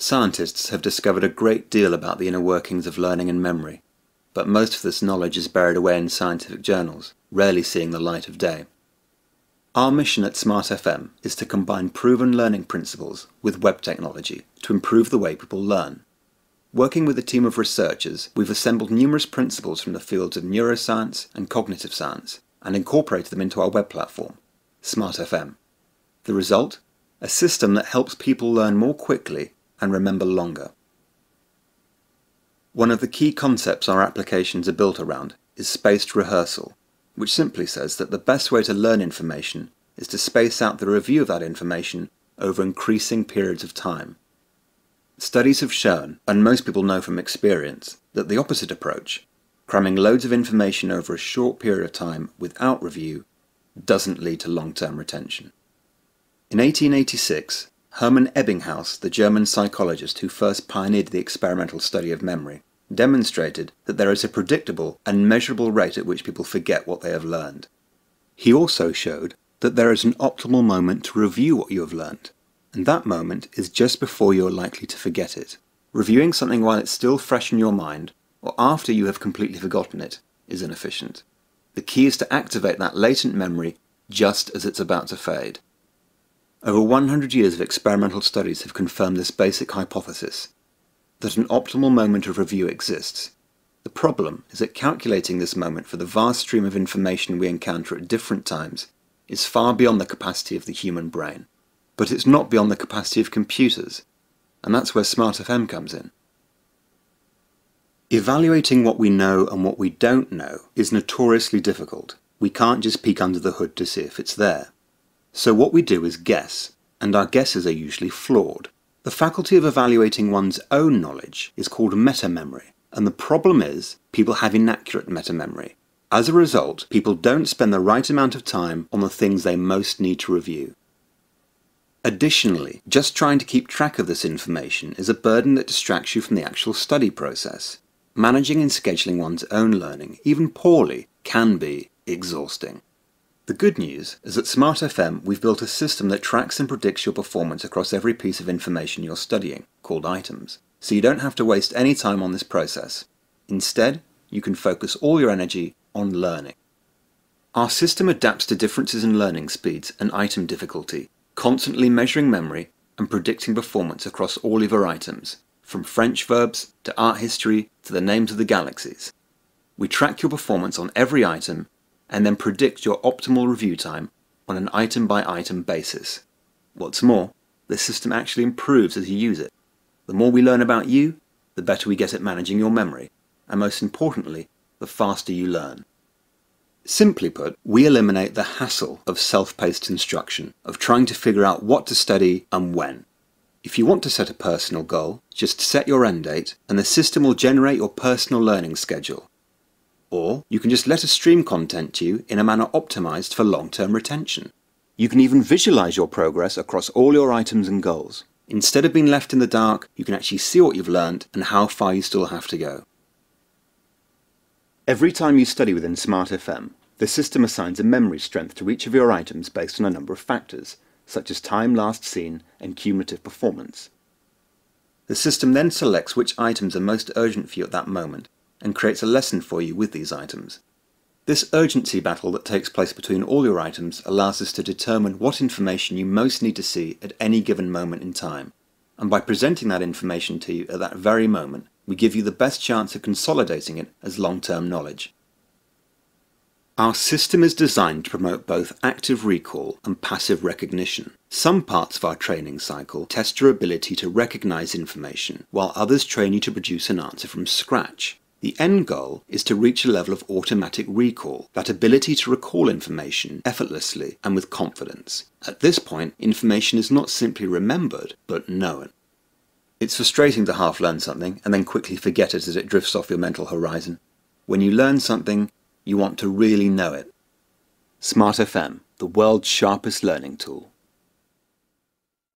Scientists have discovered a great deal about the inner workings of learning and memory, but most of this knowledge is buried away in scientific journals, rarely seeing the light of day. Our mission at Smart FM is to combine proven learning principles with web technology to improve the way people learn. Working with a team of researchers, we've assembled numerous principles from the fields of neuroscience and cognitive science and incorporated them into our web platform, Smart FM. The result? A system that helps people learn more quickly and remember longer. One of the key concepts our applications are built around is spaced rehearsal, which simply says that the best way to learn information is to space out the review of that information over increasing periods of time. Studies have shown, and most people know from experience, that the opposite approach, cramming loads of information over a short period of time without review, doesn't lead to long-term retention. In 1886, Hermann Ebbinghaus, the German psychologist who first pioneered the experimental study of memory, demonstrated that there is a predictable and measurable rate at which people forget what they have learned. He also showed that there is an optimal moment to review what you have learned, and that moment is just before you are likely to forget it. Reviewing something while it's still fresh in your mind, or after you have completely forgotten it, is inefficient. The key is to activate that latent memory just as it's about to fade. Over 100 years of experimental studies have confirmed this basic hypothesis, that an optimal moment of review exists. The problem is that calculating this moment for the vast stream of information we encounter at different times is far beyond the capacity of the human brain. But it's not beyond the capacity of computers, and that's where Smart FM comes in. Evaluating what we know and what we don't know is notoriously difficult. We can't just peek under the hood to see if it's there. So what we do is guess, and our guesses are usually flawed. The faculty of evaluating one's own knowledge is called meta-memory, and the problem is people have inaccurate meta-memory. As a result, people don't spend the right amount of time on the things they most need to review. Additionally, just trying to keep track of this information is a burden that distracts you from the actual study process. Managing and scheduling one's own learning, even poorly, can be exhausting. The good news is that Smart FM we've built a system that tracks and predicts your performance across every piece of information you're studying, called items, so you don't have to waste any time on this process. Instead, you can focus all your energy on learning. Our system adapts to differences in learning speeds and item difficulty, constantly measuring memory and predicting performance across all of your items, from French verbs to art history to the names of the galaxies. We track your performance on every item and then predict your optimal review time on an item-by-item basis. What's more, the system actually improves as you use it. The more we learn about you, the better we get at managing your memory, and most importantly, the faster you learn. Simply put, we eliminate the hassle of self-paced instruction, of trying to figure out what to study and when. If you want to set a personal goal, just set your end date, and the system will generate your personal learning schedule. Or you can just let us stream content to you in a manner optimized for long-term retention. You can even visualize your progress across all your items and goals. Instead of being left in the dark, you can actually see what you've learned and how far you still have to go. Every time you study within Smart FM, the system assigns a memory strength to each of your items based on a number of factors, such as time last seen and cumulative performance. The system then selects which items are most urgent for you at that moment, and creates a lesson for you with these items. This urgency battle that takes place between all your items allows us to determine what information you most need to see at any given moment in time, and by presenting that information to you at that very moment, we give you the best chance of consolidating it as long-term knowledge. Our system is designed to promote both active recall and passive recognition. Some parts of our training cycle test your ability to recognize information, while others train you to produce an answer from scratch. The end goal is to reach a level of automatic recall, that ability to recall information effortlessly and with confidence. At this point, information is not simply remembered, but known. It's frustrating to half learn something and then quickly forget it as it drifts off your mental horizon. When you learn something, you want to really know it. Smart FM, the world's sharpest learning tool.